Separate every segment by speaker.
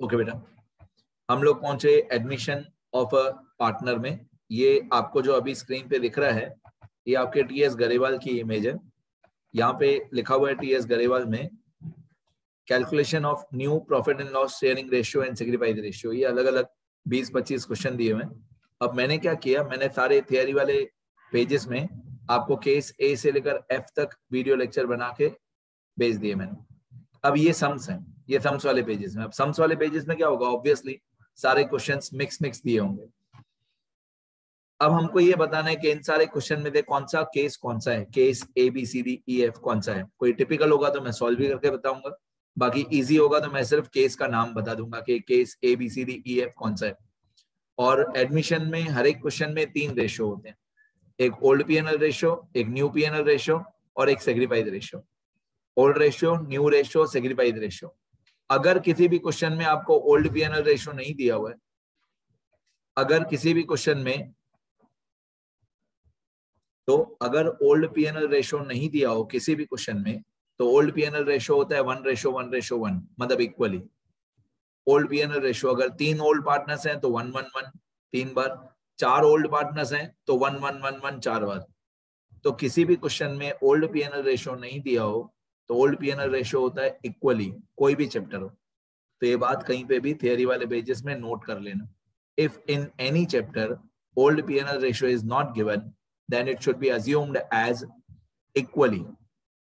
Speaker 1: Okay बेटा, हम लोग पहुंचे एडमिशन ऑफ अ पार्टनर में। ये आपको जो अभी स्क्रीन पे दिख रहा है ये आपके टीएस गरेवाल की इमेज है। यहाँ पे लिखा हुआ है टीएस गरेवाल में calculation of new profit and loss sharing ratio and sacrifice ratio. ये अलग अलग 20-25 क्वेश्चन दिए हुए हैं। अब मैंने क्या किया, मैंने सारे थियरी वाले पेजेस में आपको केस ए से लेकर एफ तक वीडियो लेक्चर बना के भेज दिए मैंने। अब ये सम्स हैं, ये सम्स वाले पेजेस में। अब सम्स वाले पेजेस में क्या होगा, ऑब्वियसली सारे क्वेश्चंस मिक्स दिए होंगे। अब हमको ये बताना है कि इन सारे क्वेश्चन में से कौन सा केस कौन सा है, case A B C D E F कौन सा है। कोई टिपिकल होगा तो मैं सॉल्व भी करके बताऊंगा, बाकी इजी होगा तो मैं सिर्फ केस का नाम बता दूंगा कि case A B C D E F कौन सा है। और एडमिशन में हर एक क्वेश्चन में 3 रेशियो होते हैं, एक ओल्ड पीएनएल रेशियो, एक न्यू पीएनएल रेशियो और एक sacrifice ratio. Old ratio, new ratio, sacrifice ratio. अगर किसी भी क्वेश्चन में आपको ओल्ड पीएनएल रेशियो नहीं दिया हुआ है, अगर किसी भी क्वेश्चन में तो अगर ओल्ड पीएनएल रेशियो नहीं दिया हो किसी भी क्वेश्चन में, तो ओल्ड पीएनएल रेशियो होता है 1:1:1, मतलब इक्वली। ओल्ड पीएनएल रेशियो अगर 3 ओल्ड पार्टनर्स हैं तो 1:1:1 3 बार, 4 ओल्ड पार्टनर्स हैं तो 1:1:1 4 बार। तो किसी भी क्वेश्चन में ओल्ड पीएनएल रेशियो नहीं दिया हो तो ओल्ड पीएनएल रेशियो होता है इक्वली, कोई भी चैप्टर हो। तो ये बात कहीं पे भी थियरी वाले पेजेस में नोट कर लेना। If in any chapter old PNL ratio is not given, then it should be assumed as equally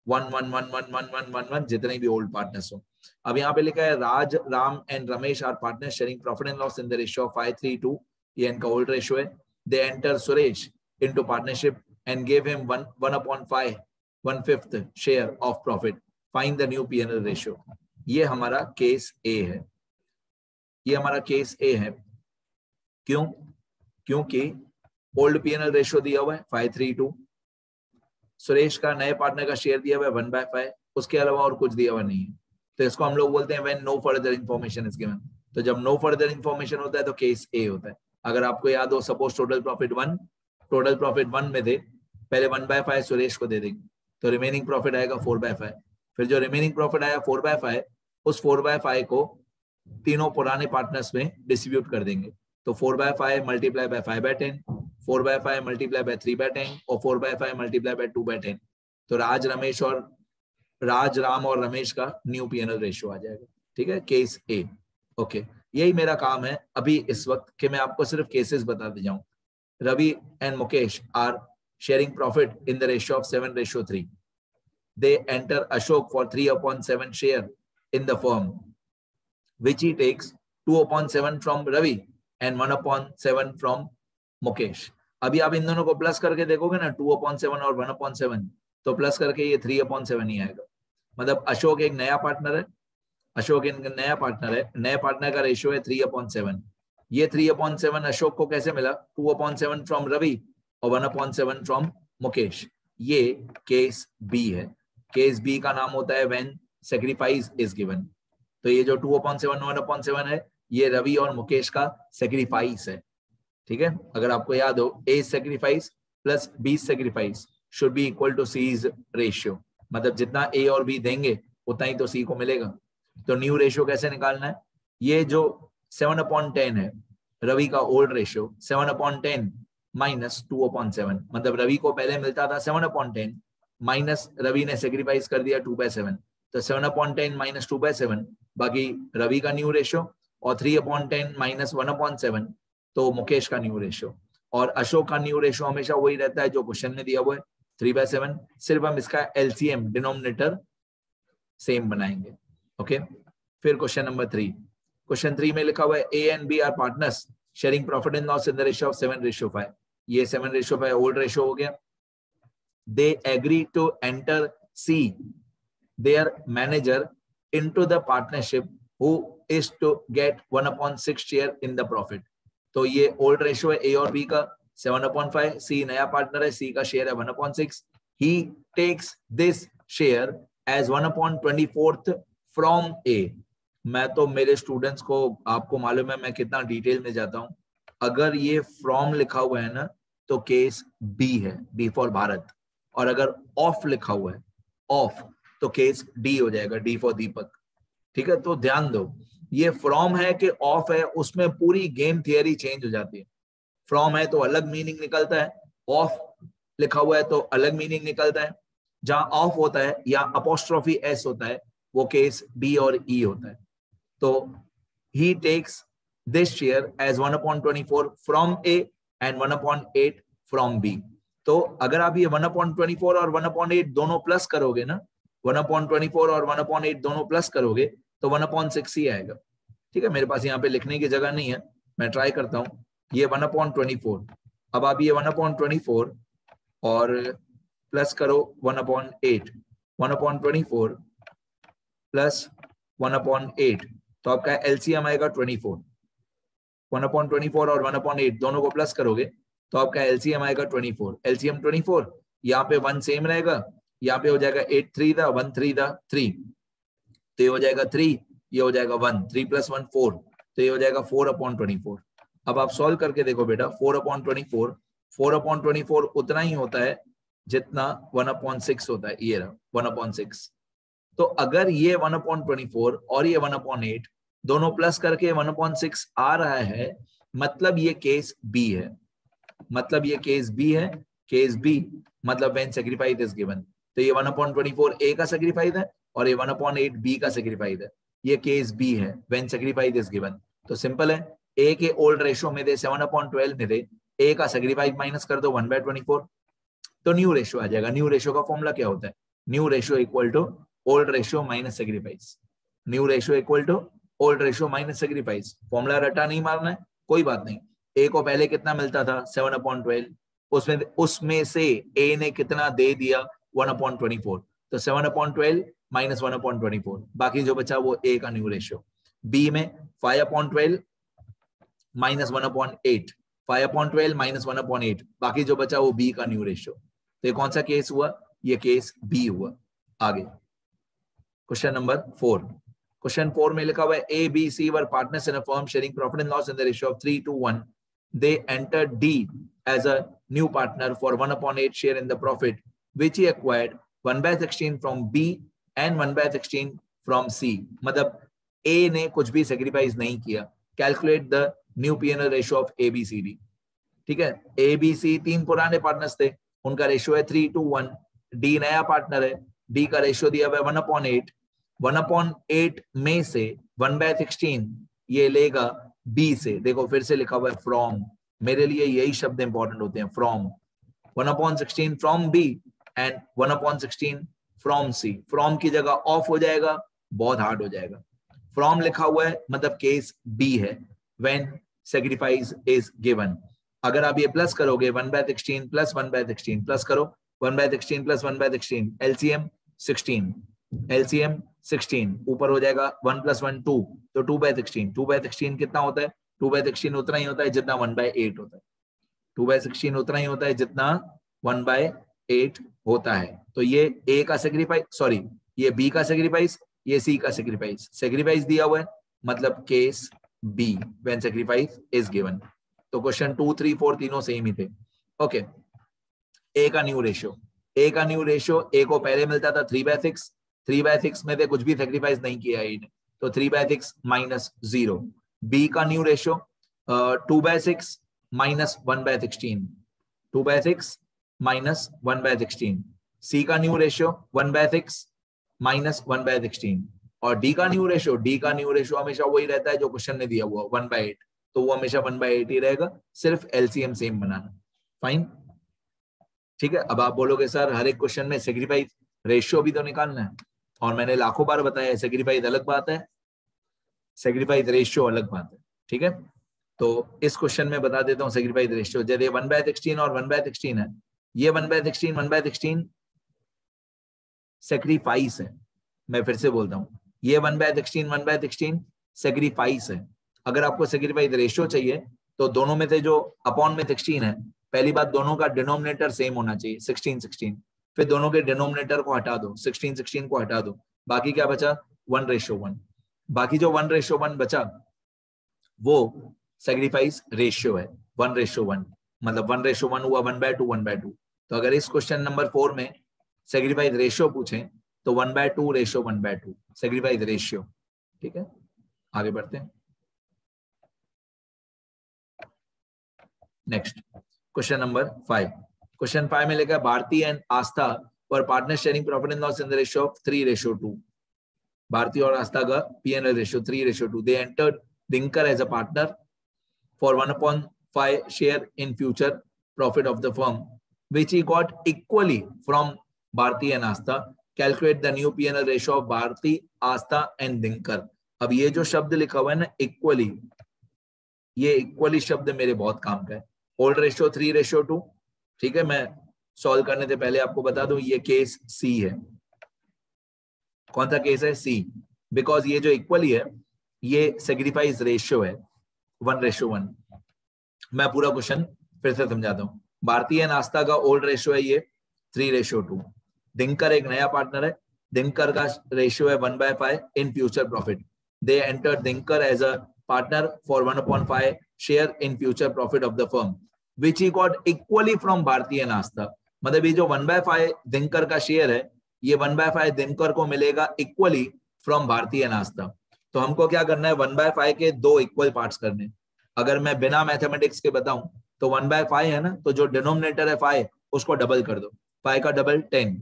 Speaker 1: 1:1:1:1:1:1 जितने भी ओल्ड पार्टनर्स हो। अब यहाँ पे लिखा है Raj, Ram and Ramesh are partner sharing profit and loss in the ratio of 5:3:2। ये इनका ओल्ड रेशियो है। They enter Suresh into partnership and give him 1/5 1/5 share of profit. Find the new PNL ratio. ये हमारा केस ए है, ये हमारा केस ए है। क्यों? क्योंकि ओल्ड पीएनएल रेशियो दिया हुआ है 5:3:2, सुरेश का नए पार्टनर का शेयर दिया हुआ है 1/5, उसके अलावा और कुछ दिया हुआ नहीं है। तो इसको हम लोग बोलते हैं when no further information is given. तो जब नो फर्दर इंफॉर्मेशन होता है तो केस ए होता है। अगर आपको याद हो, सपोज टोटल प्रॉफिट 1 में दे, पहले 1/5 सुरेश को दे देंगे तो रिमेनिंग प्रॉफिट आएगा 4/5। फिर जो रिमेनिंग प्रॉफिट आया 4/5, उस 4/5 को तीनों पुराने पार्टनर्स में डिस्ट्रीब्यूट कर देंगे। तो 4/5 मल्टीप्लाई बाय 5/10, 4/5 मल्टीप्लाई बाय 3/10 और 4/5 मल्टीप्लाई बाय 2/10। तो राज, राम और रमेश का न्यू पीएनएल रेशियो आ जाएगा। ठीक है, केस ए। ओके, यही मेरा काम है अभी इस वक्त कि मैं आपको सिर्फ केसेस बताते जाऊं। Ravi and Mukesh are sharing profit in the ratio of 7:3। They enter Ashok for 3/7 share in the firm, which he takes 2/7 from Ravi and 1/7 from Mukesh। अभी आप इन दोनों को प्लस करके देखोगे ना, 2/7 और 1/7, तो प्लस करके ये 3/7 ही आएगा। मतलब अशोक एक नया पार्टनर है, नए पार्टनर का रेशियो है 3/7। ये 3/7 अशोक को कैसे मिला? 2/7 फ्रॉम रवि और 1/7 फ्रॉम मुकेश। ये केस बी है। केस बी का नाम होता है व्हेन सेक्रीफाइस इज गिवन। तो ये जो 2/7 1/7 है, ये रवि और मुकेश का सेक्रीफाइस है। ठीक है, अगर आपको याद हो, A sacrifice plus B sacrifice should be equal to C ratio. मतलब जितना ए और बी देंगे उतना ही तो सी को मिलेगा। तो न्यू रेशियो कैसे निकालना है? ये जो 7/10 है रवि का ओल्ड रेशियो, 7/10 माइनस 2/7, मतलब रवि को पहले मिलता था 7/10 माइनस रवि ने सेक्रीफाइस कर दिया 2/7, तो 7/10 माइनस 2/7 बाकी रवि का न्यू रेशियो, और 3/10 माइनस 1/7 तो मुकेश का न्यू रेशियो। और अशोक का न्यू रेशियो हमेशा वही रहता है जो क्वेश्चन में दिया हुआ है, 3/7। सिर्फ हम इसका एलसीएम डिनोमिनेटर सेम बनाएंगे। ओके, फिर क्वेश्चन नंबर 3। क्वेश्चन 3 में लिखा हुआ है A and B are partners sharing profit and loss in the ratio of 7:5। ये 7:5 ओल्ड रेशियो हो गया। They agree to enter C their manager into the partnership who is to get 1/6 share in the profit। तो ये old ratio है ए और B का 7/5, सी नया partner है, सी का शेयर है 1/6। he takes this share as 1/24 from A। मैं तो मेरे स्टूडेंट्स को, आपको मालूम है मैं कितना डिटेल में जाता हूं। अगर ये फ्रॉम लिखा हुआ है ना तो केस बी है, बी फॉर भारत। और अगर ऑफ लिखा हुआ है, ऑफ, तो केस डी हो जाएगा, डी फॉर दीपक। ठीक है, तो ध्यान दो, ये फ्रॉम है कि ऑफ है, उसमें पूरी गेम थियरी चेंज हो जाती है। फ्रॉम है तो अलग मीनिंग निकलता है, ऑफ लिखा हुआ है तो अलग मीनिंग निकलता है। जहां ऑफ होता है या अपोस्ट्रोफी एस होता है वो केस बी और ई होता है। तो he takes this share as 1/24 from A and 1/8 from B। तो अगर आप ये 1/24 और 1/8 दोनों प्लस करोगे ना, 1/24 और 1/8 दोनों प्लस करोगे तो 1/6 ही आएगा। ठीक है, मेरे पास यहाँ पे लिखने की जगह नहीं है, मैं ट्राई करता हूँ। ये 1/24, अब आप ये 1/24 और प्लस करो 1/8, 1/24 प्लस 1/8, तो आपका एलसीएम आएगा 24। 1/24 और 1/8 दोनों को प्लस करोगे तो आपका एलसीएम आएगा 24। एलसीएम 24, यहाँ पे 1 सेम रहेगा, यहाँ पे हो जाएगा 8 3 दा 1 3 दा 3, तो ये हो जाएगा 3, ये हो जाएगा 1, 3 + 1 4, तो ये हो जाएगा 4/24। अब आप सॉल्व करके देखो बेटा, 4/24, 4/24 उतना ही होता है जितना 1/6 होता है, ये रहा 1/6। तो अगर ये 1/24 और ये 1/8 दोनों प्लस करके 1/6 आ रहा है, मतलब ये केस बी है, मतलब ये केस बी है। केस बी मतलब व्हेन सैक्रिफाइस इज गिवन, तो ये 1/24 ए का सैक्रिफाइस है और ये 1/8 बी का सैक्रिफाइस है। ये केस बी है व्हेन सैक्रिफाइस इज गिवन। तो सिंपल है, ए के ओल्ड रेशियो में दे 7/12 में दे, ए का सैक्रिफाइस माइनस कर दो 1/24, तो न्यू रेशियो आ जाएगा। न्यू रेशियो का फॉर्मूला क्या होता है? New ratio equal to old ratio minus sacrifice. New ratio equal to old ratio minus sacrifice. Formula रटा नहीं मारना है, कोई बात नहीं। ए को पहले कितना मिलता था? 7/12, उसमें से ए ने कितना दे दिया? 1/24, तो 7/12 माइनस 1/24, बाकी जो बचा वो ए का न्यू रेशियो। बी में 5/12 माइनस 1/8, 5/12 माइनस 1/8, बाकी जो बचा वो बी का न्यू रेशियो। तो ये कौन सा केस हुआ? ये केस बी हुआ। आगे क्वेश्चन नंबर 4। क्वेश्चन 4 में लिखा हुआ है A B C were partners in a firm sharing profit and loss in the ratio of 3:1। They enter D as a new partner for 1/8 share in the profit which he acquired 1/16 from B and 1/16 from C. मतलब A ने कुछ भी sacrifice नहीं किया। Calculate the new PNL ratio of A B C D. ठीक है, A B सी 3 पुराने partners थे, उनका रेशियो है 3:1। डी नया पार्टनर है, डी का रेशियो दिया हुआ है 1/8। 1/8 में से 1/16 ये लेगा बी से। देखो फिर से लिखा हुआ है फ्रॉम, मेरे लिए यही शब्द इंपॉर्टेंट होते हैं, from. 1/16 from B and 1/16 from C. From की जगह ऑफ हो जाएगा, बहुत हार्ड हो जाएगा। फ्रॉम लिखा हुआ है मतलब केस बी है, व्हेन सैक्रिफाइस इज गिवन। अगर आप ये प्लस करोगे 1/16 प्लस 1/16 प्लस करो 1/16 प्लस 1/16, एलसीएम 16, एलसीएम 16, ऊपर हो जाएगा 1 + 1 2, तो 2/16। 2/16 कितना होता है? 2/16 उतना ही होता है जितना 1/8 होता है। 2/16 उतना ही होता है जितना 1/8 होता है। तो ये ए का सैक्रिफाइस, सॉरी ये बी का सैक्रिफाइस, ये सी का सैक्रिफाइस। सैक्रिफाइस दिया हुआ है मतलब case B when sacrifice is given. तो क्वेश्चन 2 3 4 तीनों सेम ही थे। ओके, ए का न्यू रेशियो। ए का न्यू रेशियो, ए को पहले मिलता था 3/6, 3/6 में से कुछ भी सैक्रिफाइस नहीं किया ए ने, तो 3/6 माइनस 0। बी का न्यू रेशियो 2/6 माइनस 1/16, 2/6 माइनस 1/16। सी का न्यू रेशियो 1/6 माइनस 1/16। और डी का न्यू रेशियो, डी का न्यू रेशियो हमेशा वही रहता है जो क्वेश्चन ने दिया हुआ 1/8, तो वो हमेशा 1/8 ही रहेगा, सिर्फ एलसीएम सेम बनाना। फाइन, ठीक है। अब आप बोलोगे सर हर एक क्वेश्चन में सैक्रिफाइस रेशियो भी तो निकालना है, और मैंने लाखों बार बताया है सैक्रिफाइस अलग बात है, सैक्रिफाइस रेशियो अलग बात है। ठीक है, तो इस क्वेश्चन में बता देता हूँ सैक्रिफाइस रेशियो। जैसे 1/16 और 1/16 है, ये 1/16 सैक्रिफाइस है। मैं फिर से बोलता हूँ, ये 1/16 सैक्रिफाइस है। अगर आपको सैक्रिफाइस रेशियो चाहिए तो दोनों में से जो अपॉन में 16 है, पहली बात दोनों का डिनोमिनेटर सेम होना चाहिए, 16 फिर दोनों के डिनोमिनेटर को हटा दो, 16 को हटा दो, बाकी क्या बचा? 1:1। बाकी जो 1:1 बचा वो सैक्रिफाइस रेशियो है, 1:1, मतलब 1:1 हुआ 1/2 1/2। तो अगर इस क्वेश्चन नंबर 4 में सैक्रिफाइस रेशियो पूछें तो 1/2 रेशियो 1/2 सैक्रिफाइस रेशियो। ठीक है, आगे बढ़ते हैं। Next question number 5। क्वेश्चन 5 में लिखा है Bharti and Aastha were partner sharing profit and loss in the ratio of 3:2। Bharti और आस्था का P&L ratio 3:2। They entered Dinkar as a partner for 1/5 share in future profit of the firm which he got equally from Bharti and Astha. Calculate the new P&L ratio of Bharti, Astha and Dinkar. अब ये जो शब्द लिखा हुआ है ना equally, ये equally शब्द मेरे बहुत काम का है। Old ratio 3:2। ठीक है, मैं सॉल्व करने से पहले आपको बता दूं ये केस सी है। कौन सा केस है? सी। बिकॉज ये जो इक्वली है ये सेक्रीफाइस रेशियो है 1:1। मैं पूरा क्वेश्चन फिर से समझाता हूँ। भारतीय एंड आस्था का ओल्ड रेशियो है ये 3:2। दिनकर एक नया पार्टनर है, दिनकर का रेशियो है 1/5 in future profit. They enter Dinkar as a partner for 1/5 share in future profit of the firm which he got equally from Bharti and Aastha. मतलब ये जो 1/5 दिनकर का शेयर है ये 1/5 दिनकर को मिलेगा इक्वली फ्रॉम भारतीय एंड आस्था। तो हमको क्या करना है? 1/5 के दो इक्वल पार्ट्स करने। अगर मैं बिना मैथमेटिक्स के बताऊं तो 1/5 है ना, तो जो डिनोमिनेटर है 5 उसको डबल कर दो, 5 का डबल 10।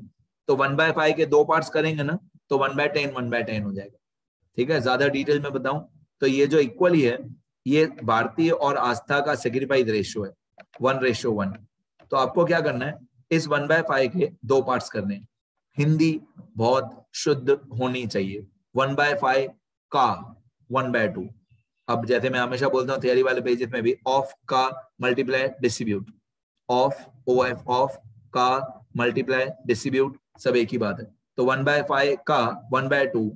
Speaker 1: तो 1/5 के दो पार्ट्स करेंगे ना तो 1/10 हो जाएगा। ठीक है, ज्यादा डिटेल में बताऊं तो ये जो इक्वली है ये भारतीय और आस्था का सेक्रीफाइस रेशियो है 1:1। तो आपको क्या करना है? इस 1/5 के दो पार्ट्स करने। हिंदी बहुत शुद्ध होनी चाहिए। 1/5 का 1/2। अब जैसे मैं हमेशा बोलता हूँ थियरी वाले पेजेस में भी, ऑफ का multiply distribute, of OF of का मल्टीप्लाई डिस्ट्रीब्यूट, सब एक ही बात है। तो 1/5 का 1/2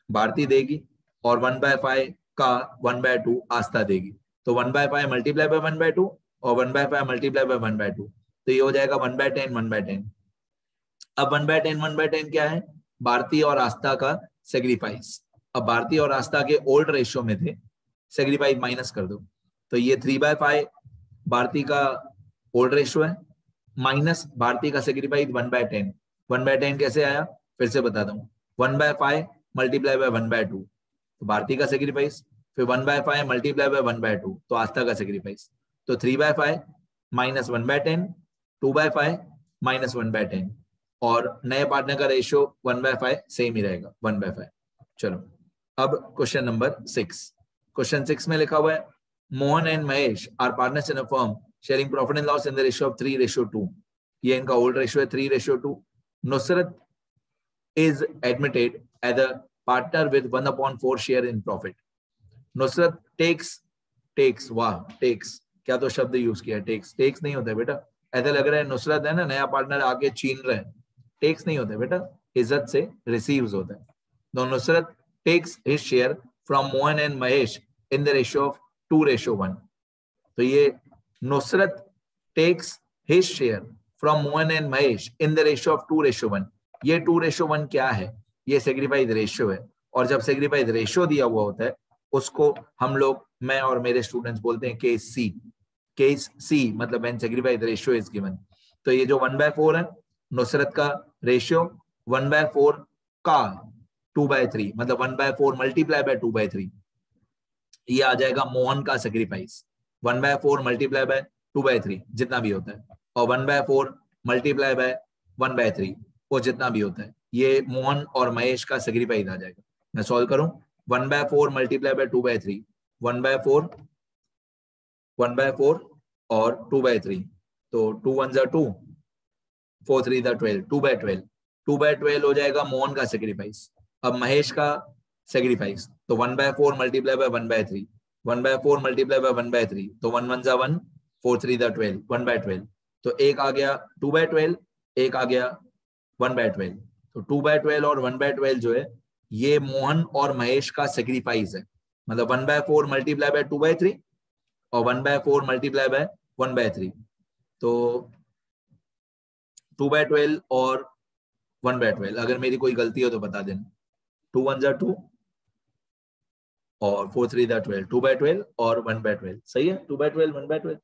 Speaker 1: भारती देगी और 1/5 का 1/2 आस्था देगी। तो 1/5 मल्टीप्लाई बाय 1/2 और 1/5 मल्टीप्लाई बाय 1/2, तो ये हो जाएगा 1/10। अब 1/10 क्या है? भारती और आस्था का सेक्रीफाइस। अब भारती और आस्था के ओल्ड रेशियो में थे, सेक्रीफाइस माइनस कर दो, तो ये 3/5 भारती का ओल्ड रेशियो है माइनस भारती का सेक्रीफाइस 1/10। 1/10 कैसे आया? फिर से बताता हूँ। 1/5 मल्टीप्लाई बाय 1/2 तो भारती का सेक्रीफाइस, फिर 1/5 मल्टीप्लाई बाय 1/2 तो आस्था का सेक्रीफाइस। तो 3/5 माइनस 1/10, 2/5 माइनस 1/10 और नए पार्टनर का रेशियो 1/5 सेम ही रहेगा 1/5। चलो अब क्वेश्चन नंबर 6। क्वेश्चन 6 में लिखा हुआ है Mohan and Mahesh are partners in a firm sharing profit and loss in the ratio of 3:2। ये इनका ओल्ड रेशियो है 3:2। Nusrat is admitted as a partner with 1/4 share in profit. Nusrat takes वाह टेक्स, क्या तो शब्द यूज किया, टेक्स नहीं होता है बेटा। ऐसा लग रहा है नुसरत है ना नया पार्टनर आके छीन रहे हैं, टेक्स नहीं होता है बेटा, इज्जत से रिसीव्स होता है। तो Nusrat takes his share from Mohan and Mahesh in the ratio of 2:1। तो ये Nusrat takes his share from Mohan and Mahesh in the ratio of 2:1। ये 2:1 क्या है? ये सेक्रीफाइस रेशियो है। और जब सेक्रीफाइस रेशियो दिया हुआ होता है उसको हम लोग, मैं और मेरे स्टूडेंट्स बोलते हैं केस सी। केस सी मतलब when sacrifice ratio is given. तो ये जो 1/4 है नुसरत का रेशियो 1/4 का 2/3 मतलब 1/4 मल्टीप्लाई बाय 2/3, ये आ जाएगा मोहन का सेक्रीफाइस। 1/4 मल्टीप्लाई बाय 2/3 जितना भी होता है और 1/4 मल्टीप्लाई बाय 1/3 वो जितना भी होता है, ये मोहन और महेश का सेक्रीफाइस आ जाएगा। मैं सॉल्व करूं 1/4 मल्टीप्लाई बाय 2/3, 1/4 और 2/3, तो 2 1 जा 2, 4 3 जा 12, 2/12, 2/12 हो जाएगा मोहन का सेक्रीफाइस। अब महेश का सेक्रीफाइस तो 1/4 मल्टीप्लाई बाय 1/3, 1/4 मल्टीप्लाई बाय 1/3 तो 1 1 जा 1, 4 3 जा 12, 1/12। तो एक आ गया 2/12, एक आ गया 1/12। तो 2/12 और 1/12 जो है ये मोहन और महेश का सेक्रीफाइस है। मतलब 1/4 मल्टीप्लाई बाय 2/3 और 1/4 मल्टीप्लाई बाय 1/3। तो 2/12 और 1/12, अगर मेरी कोई गलती हो तो बता देना। 2 1 जा 2 और 4 3 जा 12, 2/12 और 1/12 सही है। 2/12 1/12,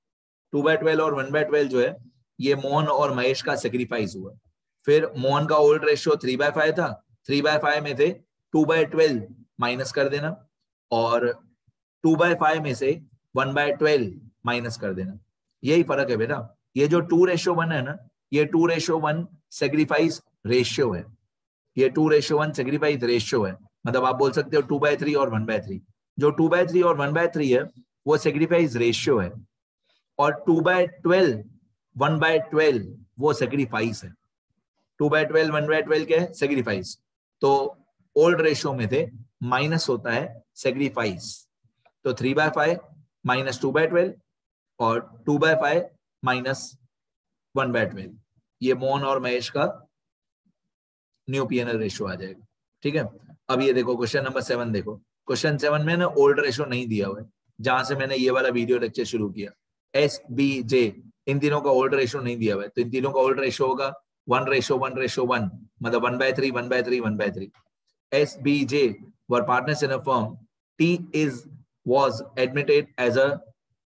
Speaker 1: 2/12 और 1/12 जो है ये मोहन और महेश का सेक्रीफाइस हुआ। फिर मोहन का ओल्ड रेशियो 3/5 था, 3/5 में थे 2/12 माइनस कर देना और 2/5 में से 1/12 माइनस कर देना। यही फर्क है बेटा। ये जो 2:1 है ना, ये 2:1 सेक्रीफाइस रेशियो है। ये 2:1 सेक्रीफाइस रेशियो है। मतलब आप बोल सकते हो 2/3 और 1/3। जो 2/3 और 1/3 है वो सेक्रीफाइस रेशियो है, और 2/12 1/12 वो सेक्रीफाइस है। 2/12 1/12 क्या है? सेक्रीफाइस। तो ओल्ड रेशियो में थे माइनस होता है सेक्रीफाइस। तो 3/5 माइनस 2/12 और 2/5 माइनस 1/12, ये मोहन और महेश का न्यू पीएनएल रेशियो आ जाएगा। ठीक है, अब ये देखो क्वेश्चन नंबर 7 देखो। क्वेश्चन 7 में ना ओल्ड रेशियो नहीं दिया हुआ है, जहां से मैंने ये वाला वीडियो लेक्चर शुरू किया। एस बी जे इन तीनों का ओल्ड रेशियो नहीं दिया हुआ है, तो इन तीनों का ओल्ड रेशियो होगा 1:1:1, मतलब 1/3 1/3 1/3। S B J were partners in a firm, T was admitted as a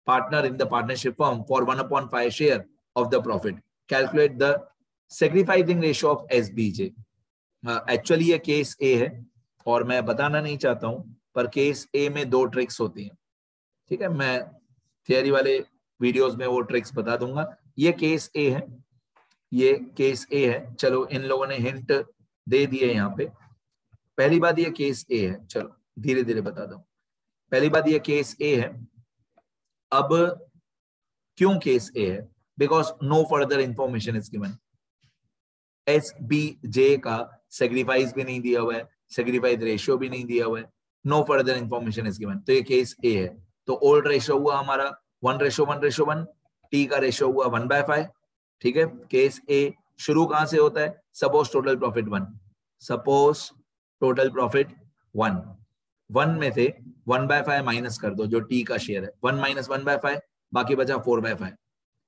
Speaker 1: partner in the partnership firm for 1/5 share of the profit. Calculate the sacrificing ratio of SBJ. Actually ये case A है और मैं बताना नहीं चाहता हूं, पर case ए में 2 ट्रिक्स होती हैं। ठीक है, मैं थियरी वाले वीडियोस में वो ट्रिक्स बता दूंगा। ये केस ए है, ये केस ए है। चलो इन लोगों ने हिंट दे दिए यहाँ पे। पहली बात ये केस ए है, चलो धीरे धीरे बता दो। पहली बात ये केस ए है। अब क्यों केस ए है? Because no further information is given. SBJ का सेक्रीफाइस भी नहीं दिया हुआ है, सेक्रीफाइस रेशियो भी नहीं दिया हुआ है, no further information is given, तो ये केस ए है। तो ओल्ड रेशियो हुआ हमारा 1:1:1, टी का रेशियो हुआ 1/5। ठीक है, केस ए शुरू कहां से होता है? Suppose total profit 1, suppose total profit 1 में से 1/5 माइनस कर दो जो टी का शेयर है। 1 - 1/5 बाकी बचा 4/5,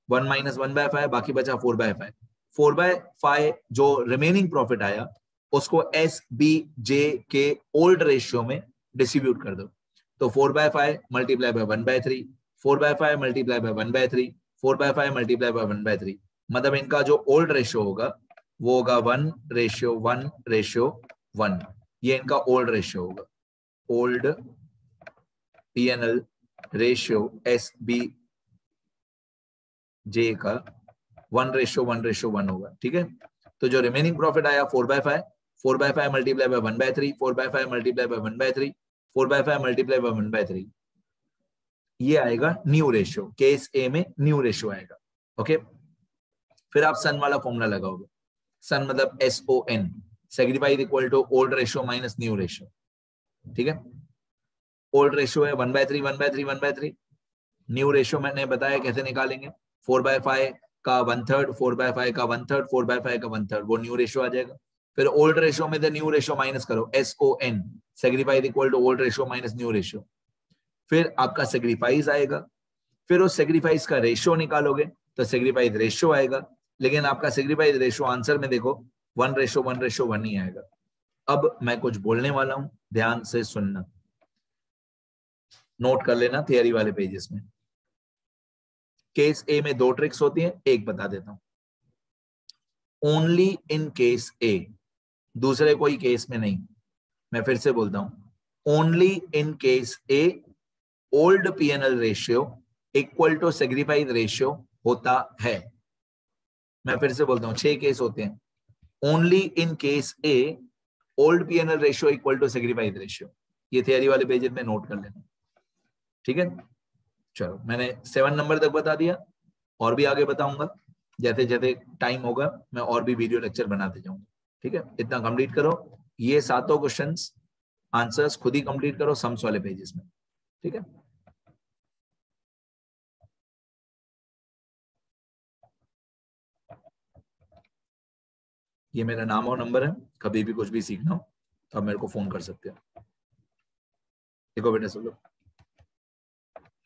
Speaker 1: 1 - 1/5 बाकी बचा 4/5। 4/5 जो रिमेनिंग प्रॉफिट आया उसको SBJ के ओल्ड रेशियो में डिस्ट्रीब्यूट कर दो। तो 4/5 multiply by 1/3, 4/5 multiply by 1/3, 4/5 multiply by 1/3, मतलब इनका जो ओल्ड रेशियो होगा वो होगा 1:1:1। ये इनका ओल्ड रेशियो होगा, ओल्ड PNL रेशियो SBJ का 1:1:1 होगा। ठीक है, तो जो रिमेनिंग प्रॉफिट आया 4/5, 4/5 multiply by 1/3, 4/5 multiply by 1/3, 4/5 multiply by 1/3, ये आएगा न्यू रेशियो। केस ए में न्यू रेशियो आएगा। ओके, फिर आप सन वाला फॉर्मूला लगाओगे। सन मतलब SON, sacrifice equal to old ratio minus new ratio. ठीक है, ओल्ड रेशियो है 1/3 1/3 1/3, न्यू रेशियो मैंने बताया कैसे निकालेंगे। 4/5 का 1/3, 4/5 का 1/3, 4/5 का 1/3, वो न्यू रेशियो आ जाएगा। फिर ओल्ड रेशियो में से न्यू रेशियो माइनस करो, SON, sacrifice equal to old ratio minus new ratio. फिर आपका सेक्रीफाइस आएगा, फिर उस सेक्रीफाइस का रेशियो निकालोगे तो सेक्रीफाइस रेशियो आएगा, लेकिन आपका सेक्रीफाइस रेशियो आंसर में देखो 1:1:1 ही आएगा। अब मैं कुछ बोलने वाला हूं, ध्यान से सुनना, नोट कर लेना थियरी वाले पेजेस में। केस ए में 2 ट्रिक्स होती हैं, एक बता देता हूं। ओनली इन केस ए, दूसरे कोई केस में नहीं। मैं फिर से बोलता हूं, only in case A old PNL ratio equal to sacrifice ratio होता है। मैं फिर से बोलता हूं, 6 केस होते हैं। Only in case A old PNL ratio equal to sacrifice ratio, ये थियरी वाले पेजेस में नोट कर लेना। ठीक है, चलो मैंने 7 नंबर तक बता दिया, और भी आगे बताऊंगा। जैसे जैसे टाइम होगा मैं और भी वीडियो लेक्चर बनाते जाऊंगा। ठीक है, इतना कंप्लीट करो। ये 7 क्वेश्चंस आंसर्स खुद ही कंप्लीट करो सम्स वाले पेजेस में। ठीक है, ये मेरा नाम और नंबर है, कभी भी कुछ भी सीखना हो तो आप मेरे को फोन कर सकते हो। देखो बेटा सब लोग,